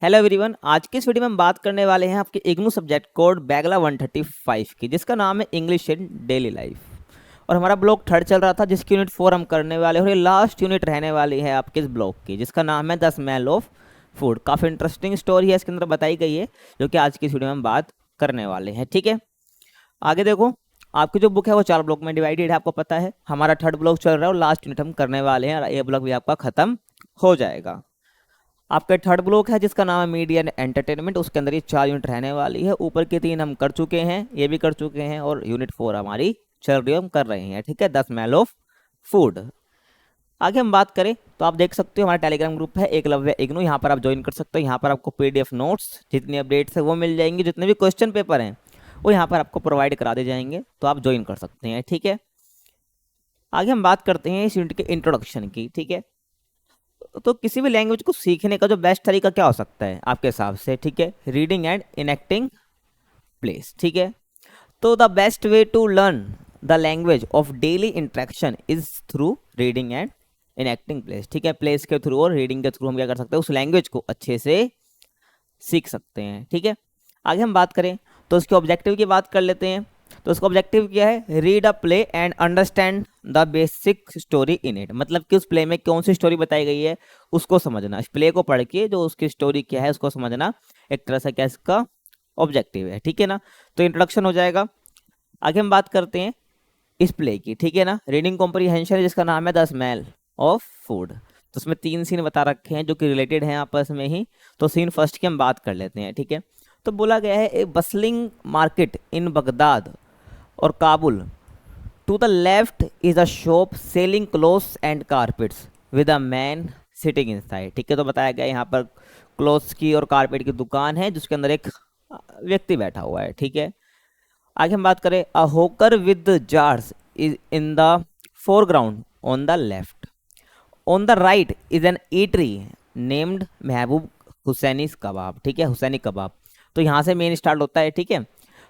Hello everyone. आज के इस वीडियो में हम बात करने वाले हैं आपके इग्नू सब्जेक्ट कोड बैगला 135 की, जिसका नाम है इंग्लिश इन डेली लाइफ। और हमारा ब्लॉक थर्ड चल रहा था, जिसकी यूनिट 4 हम करने वाले हैं और ये लास्ट यूनिट रहने वाली है आपके इस ब्लॉक की, जिसका नाम है द स्मेल ऑफ फूड। काफ़ी इंटरेस्टिंग स्टोरी है इसके अंदर बताई गई है, जो कि आज की इस वीडियो में हम बात करने वाले हैं। ठीक है, आगे देखो। आपकी जो बुक है वो 4 ब्लॉक में डिवाइडेड है, आपको पता है। हमारा थर्ड ब्लॉक चल रहा है और लास्ट यूनिट हम करने वाले हैं, और ये ब्लॉक भी आपका खत्म हो जाएगा। आपका थर्ड ब्लॉक है जिसका नाम है मीडिया एंड एंटरटेनमेंट। उसके अंदर ये 4 यूनिट रहने वाली है। ऊपर के 3 हम कर चुके हैं, ये भी कर चुके हैं, और यूनिट 4 हमारी चल रही है, हम कर रहे हैं। ठीक है, द स्मेल ऑफ फूड। आगे हम बात करें तो आप देख सकते हो हमारा टेलीग्राम ग्रुप है एकलव्य इग्नू, यहाँ पर आप ज्वाइन कर सकते हो। यहाँ पर आपको पीडीएफ नोट्स जितनी अपडेट्स है वो मिल जाएंगी, जितने भी क्वेश्चन पेपर हैं वो यहाँ पर आपको प्रोवाइड करा दे जाएंगे, तो आप ज्वाइन कर सकते हैं। ठीक है, आगे हम बात करते हैं इस यूनिट के इंट्रोडक्शन की। ठीक है, तो किसी भी लैंग्वेज को सीखने का जो बेस्ट तरीका क्या हो सकता है आपके हिसाब से? ठीक है, रीडिंग एंड इनएक्टिंग प्लेस। ठीक है, तो the best way to learn the language of daily interaction is through reading and enacting place. ठीक है, प्लेस के थ्रू और रीडिंग के थ्रू हम क्या कर सकते हैं, उस लैंग्वेज को अच्छे से सीख सकते हैं। ठीक है, आगे हम बात करें तो उसके ऑब्जेक्टिव की बात कर लेते हैं। तो उसका ऑब्जेक्टिव क्या है? Read a play and understand the basic story in it. मतलब कि उस प्ले में कौन सी स्टोरी बताई गई है उसको समझना, इस प्ले को पढ़ के जो उसकी स्टोरी क्या है उसको समझना, एक तरह से क्या इसका ऑब्जेक्टिव है। ठीक है ना, तो इंट्रोडक्शन हो जाएगा। आगे हम बात करते हैं इस प्ले की। ठीक है ना, रीडिंग कॉम्प्रीहेंशन है जिसका नाम है द स्मेल ऑफ फूड। तो उसमें 3 सीन बता रखे हैं जो कि रिलेटेड हैं आपस में ही। तो सीन फर्स्ट की हम बात कर लेते हैं। ठीक है, तो बोला गया है a bustling market in Baghdad और Kabul. To the left is a shop selling clothes and carpets with a man sitting inside. ठीक है, तो बताया गया यहाँ पर क्लोथ्स की और कारपेट की दुकान है जिसके अंदर एक व्यक्ति बैठा हुआ है। ठीक है, आगे हम बात करें अ होकर with jars is in the foreground on the left. On the right is an eatery named महबूब हुसैनी कबाब। ठीक है, हुसैनी कबाब। तो यहाँ से मेन स्टार्ट होता है। ठीक है,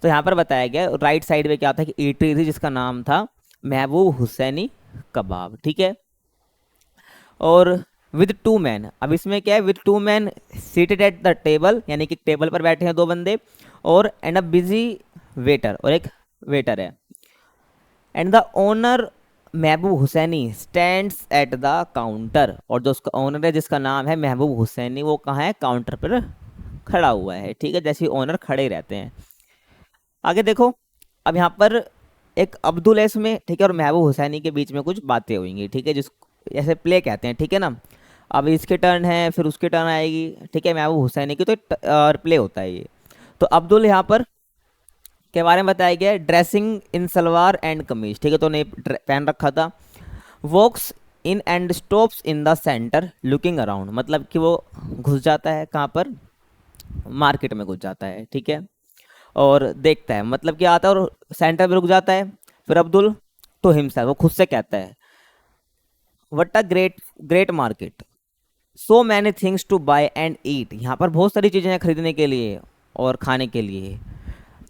तो यहाँ पर बताया गया राइट साइड में क्या था कि ईटरी थी जिसका नाम था महबूब हुसैनी कबाब। ठीक है, और विद 2 मैन। अब इसमें क्या है? With 2 man seated at the table, यानी कि टेबल पर बैठे हैं 2 बंदे, और एंड अ बिजी वेटर, और एक वेटर है। And the owner Mahboob Hussaini stands at the counter. और जो उसका ओनर है जिसका नाम है महबूब हुसैनी, वो कहाँ है? काउंटर पर खड़ा हुआ है। ठीक है, जैसे ओनर खड़े ही रहते हैं। आगे देखो, अब यहाँ पर एक अब्दुल है इसमें। ठीक है, और महबूब हुसैनी के बीच में कुछ बातें हुई। ठीक है, जिस ऐसे प्ले कहते हैं। ठीक है ना, अब इसके टर्न है, फिर उसके टर्न आएगी। ठीक है, महबूब हुसैनी की, तो प्ले होता है ये। तो अब्दुल यहाँ पर के बारे में बताया गया है ड्रेसिंग इन सलवार एंड कमीज। ठीक है, तो ने पहन रखा था। Walks in and stops in the centre looking around. मतलब कि वो घुस जाता है कहाँ पर? मार्केट में घुस जाता है। ठीक है, और देखता है, मतलब कि आता है और सेंटर में रुक जाता है। फिर अब्दुल तो हिमसेल्फ, वो खुद से कहता है what a great great market, so many things to buy and eat. यहाँ पर बहुत सारी चीज़ें हैं खरीदने के लिए और खाने के लिए।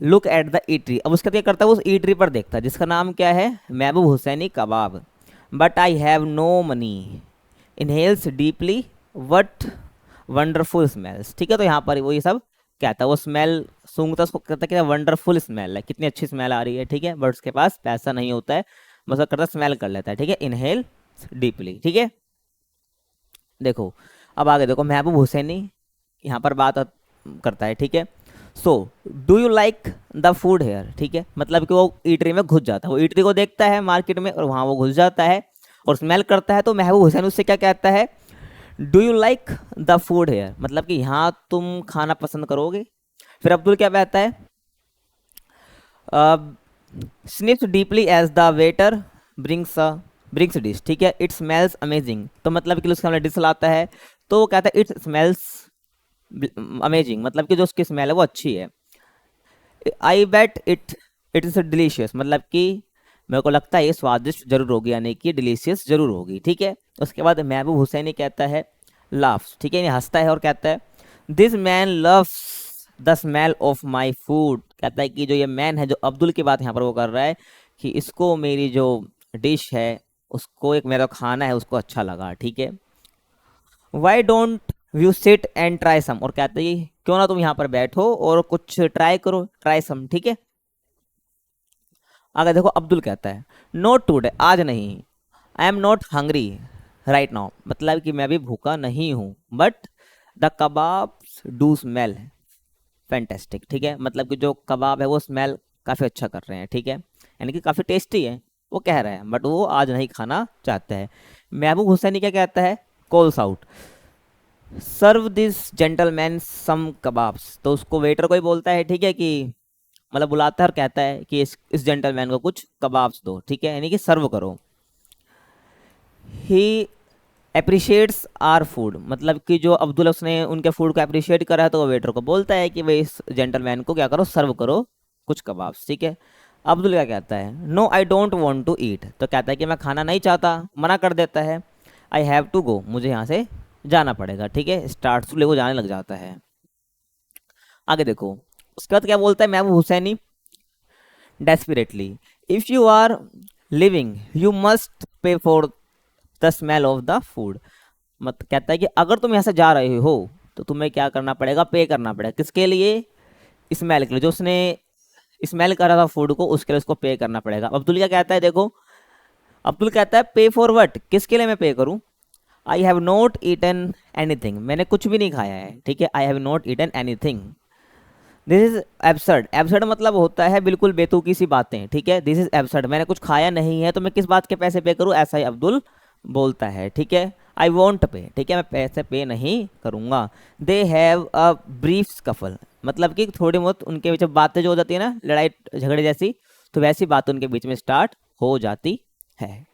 Look at the eatery. अब उसका क्या करता है? उस ईटरी पर देखता है जिसका नाम क्या है? Mahboob Hussaini kebab. But I have no money, inhales deeply, what wonderful smells. ठीक है, तो यहाँ पर वो ये सब कहता है, वो स्मेल सूंघता है, उसको कहता है कि वंडरफुल स्मेल है, कितनी अच्छी स्मेल आ रही है। ठीक है, बट उसके पास पैसा नहीं होता है, बस वो करता स्मेल कर लेता है। ठीक है, इनहेल डीपली। ठीक है, देखो अब आगे देखो, महबूब हुसैनी यहाँ पर बात करता है। ठीक है, so do you like the food here. ठीक है, मतलब कि वो ईटरी में घुस जाता है, वो ईटरी को देखता है मार्केट में और वहाँ वो घुस जाता है और स्मेल करता है। तो महबूब हुसैन उससे क्या कहता है? Do you like the food here, मतलब कि यहाँ तुम खाना पसंद करोगे। फिर अब्दुल क्या कहता है? Sniffs deeply as the waiter brings dish. ठीक है, इट स्मेल्स अमेजिंग। तो मतलब कि उसका डिश लाता है तो वो कहता है इट स्मेल्स अमेजिंग, मतलब कि जो उसकी स्मेल है वो अच्छी है। आई बेट इट इज़ डिलीशियस, मतलब कि मेरे को लगता है ये स्वादिष्ट जरूर होगी, यानी कि डिलीशियस जरूर होगी। ठीक है, उसके बाद महबूब हुसैनी कहता है लाफ्स। ठीक है, ये हंसता है और कहता है this man loves the smell of my food. कहता है कि जो ये मैन है, जो अब्दुल की बात यहाँ पर वो कर रहा है कि इसको मेरी जो डिश है, उसको एक मेरा खाना है उसको अच्छा लगा। ठीक है, why don't you sit and try some, और कहते हैं क्यों ना तुम यहाँ पर बैठो और कुछ ट्राई करो, ट्राई सम, ठीक है। आगे देखो अब्दुल कहता है नोट टूडे, आज नहीं, I am not hungry right now, मतलब कि मैं अभी भूखा नहीं हूँ, but the kebabs do smell fantastic, ठीक है, मतलब कि जो कबाब है वो स्मेल काफ़ी अच्छा कर रहे हैं, ठीक है, यानी कि काफ़ी टेस्टी है, वो कह रहे हैं, बट वो आज नहीं खाना चाहते हैं। महबूब हुसैनी क्या कहता है, calls out serve this gentleman some kebabs, तो उसको वेटर को ही बोलता है, ठीक है, कि मतलब बुलाता है और कहता है कि इस जेंटलमैन को कुछ कबाब्स दो, ठीक है, यानी कि सर्व करो। ही अप्रिशिएट्स आर फूड, मतलब कि जो अब्दुल उसने उनके फूड को अप्रिशिएट करा है, तो वो वेटर को बोलता है कि भाई इस जेंटलमैन को क्या करो, सर्व करो कुछ कबाब्स, ठीक है। अब्दुल क्या कहता है, no I don't want to eat, तो कहता है कि मैं खाना नहीं चाहता, मना कर देता है। आई हैव टू गो, मुझे यहाँ से जाना पड़ेगा, ठीक है, स्टार्ट टू ले वो जाने लग जाता है। आगे देखो उसके बाद क्या बोलता है Mahboob Husaini, desperately if you are living you must pay for the smell of the food, मत कहता है कि अगर तुम यहाँ से जा रहे हो तो तुम्हें क्या करना पड़ेगा, पे करना पड़ेगा, किसके लिए, स्मेल के लिए, जो उसने स्मेल करा था फूड को उसके लिए उसको पे करना पड़ेगा। अब्दुल क्या कहता है, देखो अब्दुल कहता है पे फॉर वट, किसके लिए मैं पे करूँ, I have not eaten anything, मैंने कुछ भी नहीं खाया है, ठीक है, I have not eaten anything, this is absurd, absurd मतलब होता है बिल्कुल बेतुकी सी बातें, ठीक है, दिस इज एब्सर्ड, मैंने कुछ खाया नहीं है तो मैं किस बात के पैसे पे करूँ, ऐसा ही अब्दुल बोलता है, ठीक है। आई वॉन्ट पे, ठीक है, मैं पैसे पे नहीं करूँगा। They have a brief scuffle, मतलब कि थोड़ी बहुत उनके बीच बातें जो हो जाती है ना, लड़ाई झगड़े जैसी, तो वैसी बात उनके बीच में स्टार्ट हो जाती है।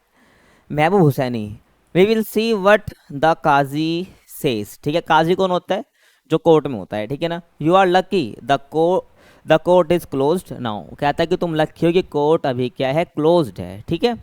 Mahboob Husaini, we will see what the qazi says, ठीक है, काजी कौन होता है, जो कोर्ट में होता है, ठीक है ना। You are lucky the court is closed now, कहता है कि तुम लकी हो कि कोर्ट अभी क्या है, क्लोज्ड है, ठीक है।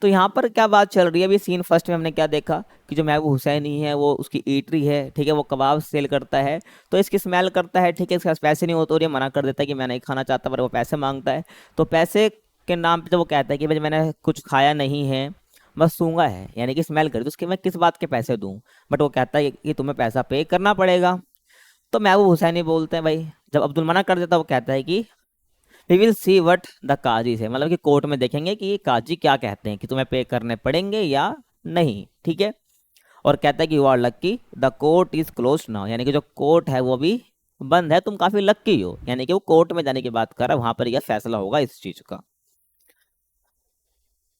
तो यहाँ पर क्या बात चल रही है, अभी सीन फर्स्ट में हमने क्या देखा कि जो महबूब हुसैनी है वो उसकी ईटरी है, ठीक है, वो कबाब सेल करता है, तो इसकी स्मेल करता है, ठीक है, इसके पास पैसे नहीं होते और ये मना कर देता है कि मैं नहीं खाना चाहता, पर वो पैसे मांगता है, तो पैसे के नाम पे जब वो कहता है कि भाई मैंने कुछ खाया नहीं है, बस सूंगा है, यानी कि स्मेल करी, तो उसके मैं किस बात के पैसे दूं, बट वो कहता है कि तुम्हें पैसा पे करना पड़ेगा। तो महबूब हुसैनी बोलते हैं भाई, जब अब्दुल मना कर देता है वो कहता है कि we will see what the Qazi से, मतलब कि कोर्ट में देखेंगे कि काजी क्या कहते हैं कि तुम्हें पे करने पड़ेंगे या नहीं, ठीक है। और कहता है कि you are lucky the court is close now, यानी कि जो कोर्ट है वो भी बंद है, तुम काफी लक्की हो, यानी कि वो कोर्ट में जाने की बात कर रहा है, वहां पर यह फैसला होगा इस चीज का।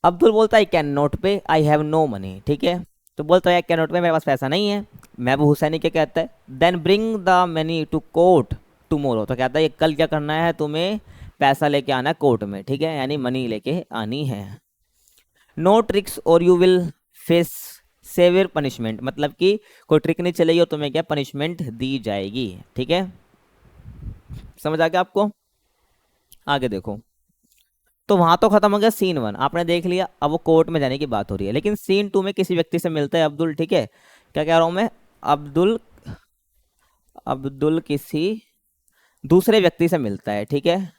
अब्दुल बोलता है आई कैन नॉट पे, आई हैव नो मनी, ठीक है, तो बोलता है आई कैन नॉट पे, मेरे पास पैसा नहीं है। महबूब हुसैनी क्या कहता है, then bring the money to court tomorrow, तो कहता है ये कल क्या करना है, तुम्हें पैसा लेके आना है कोर्ट में, ठीक है, यानी मनी लेके आनी है। नो ट्रिक्स और you will face severe punishment, मतलब कि कोई ट्रिक नहीं चलेगी और तुम्हें क्या पनिशमेंट दी जाएगी, ठीक है, समझ आ गया आपको। आगे देखो, तो वहां तो खत्म हो गया सीन वन, आपने देख लिया, अब वो कोर्ट में जाने की बात हो रही है, लेकिन सीन टू में किसी व्यक्ति से मिलता है अब्दुल, ठीक है, क्या कह रहा हूं मैं, अब्दुल अब्दुल किसी दूसरे व्यक्ति से मिलता है, ठीक है।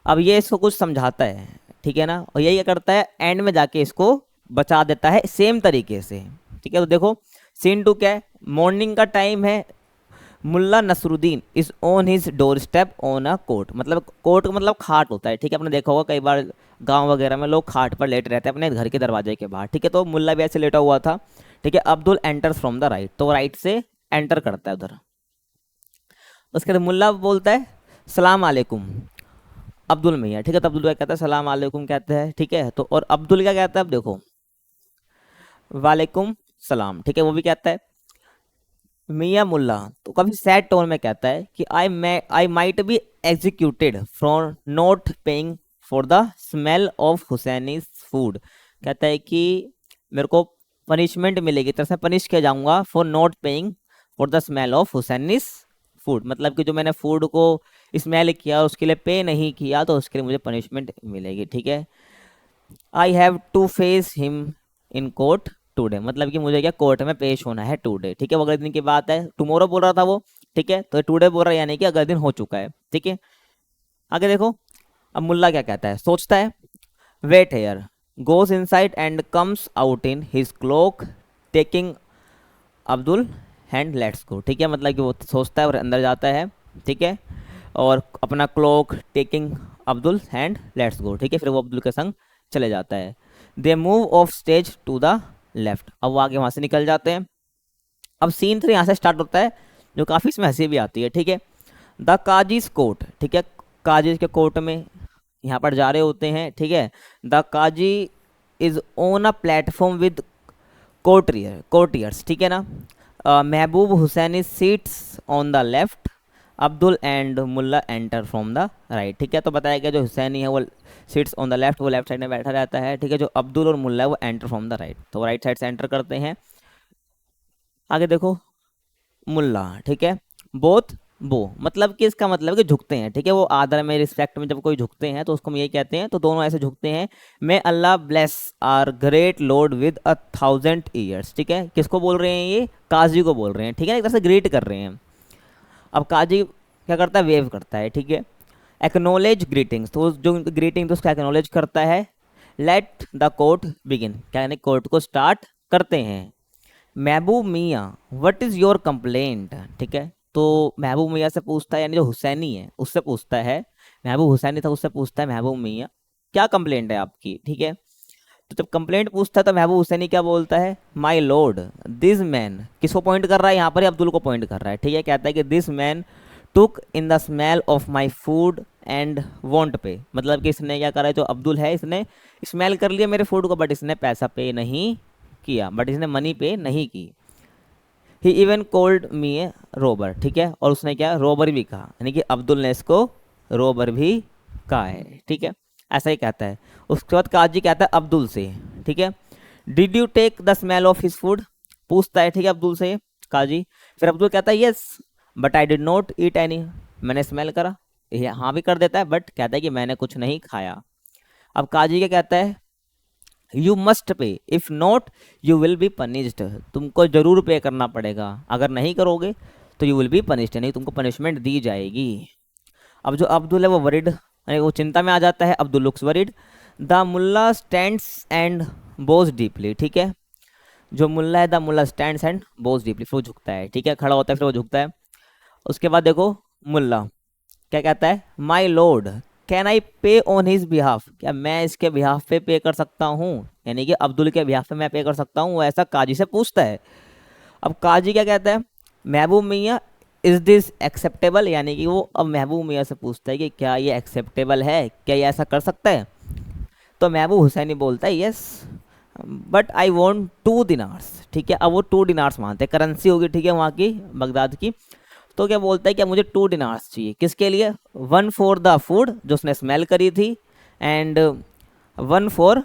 अब ये इसको कुछ समझाता है, ठीक है ना, और यही करता है एंड में जाके इसको बचा देता है सेम तरीके से, ठीक है। तो देखो सीन टू क्या है, मॉर्निंग का टाइम है, Mulla Nasruddin is on his doorstep on a court, मतलब कोर्ट मतलब खाट होता है, ठीक है, आपने देखा होगा कई बार गांव वगैरह में लोग खाट पर लेट रहते हैं अपने घर के दरवाजे के बाहर, ठीक है, तो मुल्ला भी ऐसे लेटा हुआ था, ठीक है। Abdul enters from the right, तो राइट से एंटर करता है उधर। उसके बाद मुल्ला बोलता है सलाम अलैकुम अब्दुल मियाँ, ठीक है, तो अब्दुल क्या कहता है सलाम अलैकुम कहते हैं, ठीक है, तो और अब्दुल क्या कहता है, अब देखो वालेकुम सलाम, ठीक है, वो भी कहता है। मियाँ मुल्ला तो काफी सैड टोन में कहता है कि I might be executed for not paying for the smell of Hussaini's food, कहता है कि मेरे को पनिशमेंट मिलेगी, तरह से पनिश किया जाऊंगा for not paying for the smell of Hussaini's food, मतलब कि जो मैंने फूड को स्मेल किया उसके लिए पे नहीं किया तो उसके लिए मुझे पनिशमेंट मिलेगी, ठीक है। I have to face him in court today, मतलब कि मुझे क्या कोर्ट में पेश होना है टुडे, ठीक है, वो अगले दिन की बात है, टुमारो बोल रहा था वो, ठीक है, तो टुडे बोल रहा है यानी कि अगले दिन हो चुका है, ठीक है। आगे देखो अब मुल्ला क्या कहता है, सोचता है, wait here, goes inside and comes out in his cloak taking Abdul hand let's go, ठीक है, मतलब कि वो सोचता है और अंदर जाता है, ठीक है, और अपना clock taking Abdul hand let's go, ठीक है, फिर वो अब्दुल के संग चले जाता है। They move off stage to the left, अब वो आगे वहाँ से निकल जाते हैं। अब सीन 3 यहाँ से स्टार्ट होता है, जो काफ़ी इसमें हंसी भी आती है, ठीक है। द काजीज कोर्ट, ठीक है, काजी के कोर्ट में यहाँ पर जा रहे होते हैं, ठीक है। The qazi is on a platform with courtiers, ठीक है ना। Mahboob Husain is sits on the left, Abdul and mullah enter from the right, ठीक है। तो बताया गया जो हुसैनी है वो सीट्स ऑन द लेफ्ट, वो लेफ्ट साइड में बैठा रहता है, ठीक है। जो अब्दुल और मुल्ला है वो एंटर फ्रॉम द राइट, तो राइट साइड से एंटर करते हैं। आगे देखो मुल्ला, ठीक है, बोथ बो, मतलब कि इसका मतलब है कि झुकते हैं, ठीक है, वो आदर में रिस्पेक्ट में जब कोई झुकते हैं तो उसको हम यही कहते हैं, तो दोनों ऐसे झुकते हैं। May Allah bless our great lord with 1000 years, ठीक है, किसको बोल रहे हैं ये, काजी को बोल रहे हैं, ठीक है, एक तरह से ग्रेट कर रहे हैं। अब काजी क्या करता है, वेव करता है, ठीक है। एक्नोलेज ग्रीटिंग्स, तो जो ग्रीटिंग तो उसका एक्नोलेज करता है। लेट द कोर्ट बिगिन, क्या यानी कोर्ट को स्टार्ट करते हैं। महबूब मियाँ व्हाट इज़ योर कंप्लेंट, ठीक है, तो महबूब मियाँ से पूछता है, यानी जो हुसैनी है उससे पूछता है, महबूब हुसैनी था उससे पूछता है महबूब मियाँ क्या कंप्लेंट है आपकी, ठीक है। तो जब कंप्लेंट पूछता है तो महबूब हुसैनी क्या बोलता है, माई लॉर्ड दिस मैन, किसको पॉइंट कर रहा है यहाँ पर, अब्दुल को पॉइंट कर रहा है, ठीक है, कहता है कि this man took in the smell of my food and want पे, मतलब कि इसने क्या करा है, जो अब्दुल है इसने स्मेल कर लिया मेरे फूड को, बट इसने पैसा पे नहीं किया, बट इसने मनी पे नहीं की। ही इवन कोल्ड मी ए रोबर, ठीक है, और उसने क्या रोबर भी कहा, यानी कि अब्दुल ने इसको रोबर भी कहा है, ठीक है, ऐसा ही कहता है। उसके बाद काजी कहता है अब्दुल से, ठीक है, did you take the smell of his food, पूछता है, ठीक है, अब्दुल से काजी। फिर अब्दुल कहता है yes but I did not eat any, मैंने स्मेल करा, ये हाँ भी कर देता है, बट कहता है कि मैंने कुछ नहीं खाया। अब काजी क्या कहता है, यू मस्ट पे, if not you will be punished, तुमको जरूर पे करना पड़ेगा, अगर नहीं करोगे तो यू विल बी पनिश्ड, यानी तुमको पनिशमेंट दी जाएगी। अब जो अब्दुल है वो वरिड, यानी वो चिंता में आ जाता है, Abdul looks worried. The mullah stands and bows deeply, ठीक है, जो मुल्ला है the mullah stands and bows deeply, फिर वो झुकता है, ठीक है, खड़ा होता है फिर वो झुकता है। उसके बाद देखो मुल्ला क्या कहता है, माई लॉर्ड कैन आई पे ऑन हिज बिहाफ, क्या मैं इसके बिहाफ पे कर सकता हूँ, यानी कि अब्दुल के बिहाफ पे मैं पे कर सकता हूँ, वो ऐसा काजी से पूछता है। अब काजी क्या कहता है, महबूब मियाँ इज़ दिस एक्सेप्टेबल, यानी कि वो अब महबूब मियाँ से पूछता है कि क्या ये एक्सेप्टेबल है, क्या ये ऐसा कर सकता है। तो महबूब हुसैनी बोलता है यस बट आई वॉन्ट 2 दिनार्स, ठीक है, अब वो 2 दिनार्स मांगते हैं, करेंसी होगी, ठीक है, वहाँ की बगदाद की। तो क्या बोलता है कि मुझे 2 दिनार्स चाहिए, किसके लिए, 1 फॉर द फूड जो उसने स्मेल करी थी, एंड 1 फॉर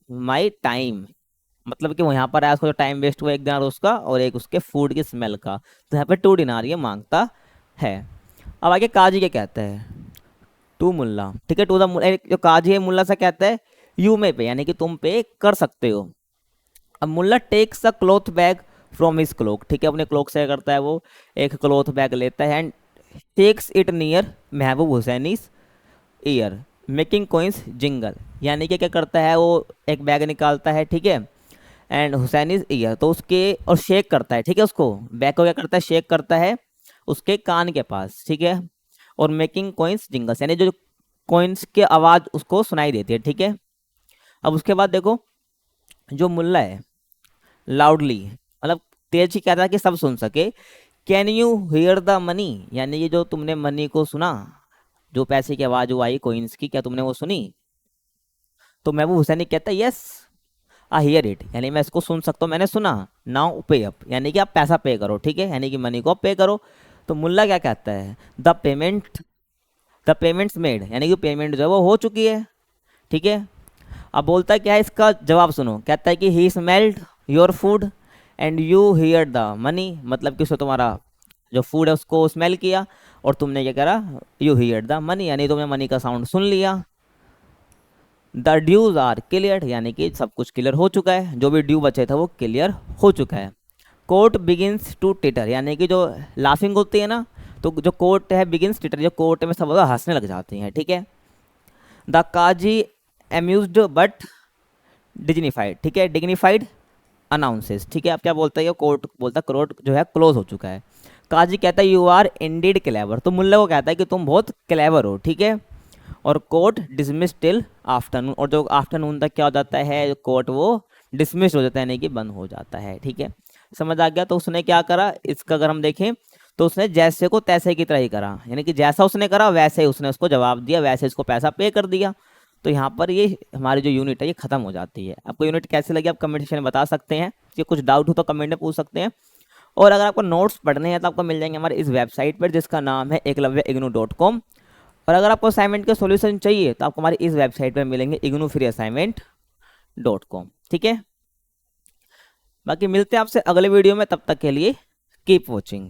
माई टाइम, मतलब कि वो यहाँ पर आया उसका जो टाइम वेस्ट हुआ 1 दिनार उसका, और एक उसके फूड की स्मेल का, तो यहाँ पे 2 दिनार ये मांगता है। अब आगे काजी क्या कहता है, टू मुल्ला, ठीक है, टू द जो काजी है मुल्ला से कहता है यू में पे, यानी कि तुम पे कर सकते हो। अब Mulla takes a cloth bag from his cloak, ठीक है, अपने क्लोक से करता है वो एक क्लॉथ बैग लेता है and takes it near Mehboob हुसैनीस year making coins jingle, यानी कि क्या करता है वो एक बैग निकालता है, ठीक है, एंड हुसैनीस ईयर, तो उसके और शेक करता है, ठीक है, उसको बैग को क्या करता है शेक करता है उसके कान के पास, ठीक है, और मेकिंग कोइंस जिंगल्स, यानी जो कोइंस की आवाज़ उसको सुनाई देती है, ठीक है। अब उसके बाद देखो जो मुल्ला है लाउडली, मतलब तेज ही कहता है कि सब सुन सके, can you hear the money, यानी ये जो तुमने मनी को सुना, जो पैसे की आवाज़ वो आई कोइंस की, क्या तुमने वो सुनी। तो महबूब हुसैनी कहता है यस आई हियर इट, यानी मैं इसको सुन सकता हूँ, मैंने सुना। नाउ पे अप, यानी कि आप पैसा पे करो, ठीक है, यानी कि मनी को आप पे करो। तो मुल्ला क्या कहता है, द पेमेंट्स मेड, यानी कि पेमेंट जो है वो हो चुकी है, ठीक है। अब बोलता है क्या है इसका जवाब सुनो, कहता है कि he smelled your food and you hear the money, मतलब कि उसने तुम्हारा जो फूड है उसको स्मेल किया और तुमने क्या करा, यू हियर द मनी, यानी तुमने मनी का साउंड सुन लिया। द ड्यूज आर क्लियर, यानी कि सब कुछ क्लियर हो चुका है, जो भी ड्यू बचे था वो क्लियर हो चुका है। कोर्ट बिगिंस टू टिटर, यानी कि जो लाफिंग होती है ना, तो जो कोर्ट है बिगिंस टिटर, जो कोर्ट में सब हंसने लग जाते हैं, ठीक है। The Qazi amused but dignified, ठीक है, डिग्निफाइड अनाउंसेस, ठीक है। अब क्या बोलता है ये, कोर्ट बोलता है कोर्ट जो है क्लोज हो चुका है। काजी कहता है यू आर इंडीड क्लेवर, तो मुल्ला को कहता है कि तुम बहुत क्लेवर हो, ठीक है। और कोर्ट डिसमिस टिल आफ्टरनून, और जो आफ्टरनून तक क्या हो जाता है, कोर्ट वो डिसमिस हो जाता है, यानी कि बंद हो जाता है, ठीक है। समझ आ गया। तो उसने क्या करा, इसका अगर हम देखें तो उसने जैसे को तैसे की तरह ही करा, यानी कि जैसा उसने करा वैसे ही उसने उसको जवाब दिया, वैसे इसको पैसा पे कर दिया। तो यहाँ पर ये हमारी जो यूनिट है ये खत्म हो जाती है। आपको यूनिट कैसे लगी आप कमेंट सेक्शन में बता सकते हैं, कि कुछ डाउट हो तो कमेंट में पूछ सकते हैं। और अगर आपको नोट्स पढ़ने हैं तो आपको मिल जाएंगे हमारे इस वेबसाइट पर, जिसका नाम है eklavya.ignu.com। और अगर आपको असाइनमेंट के सॉल्यूशन चाहिए तो आपको हमारी इस वेबसाइट पर मिलेंगे ignufreeassignment.com, ठीक है। बाकी मिलते हैं आपसे अगले वीडियो में, तब तक के लिए कीप वॉचिंग।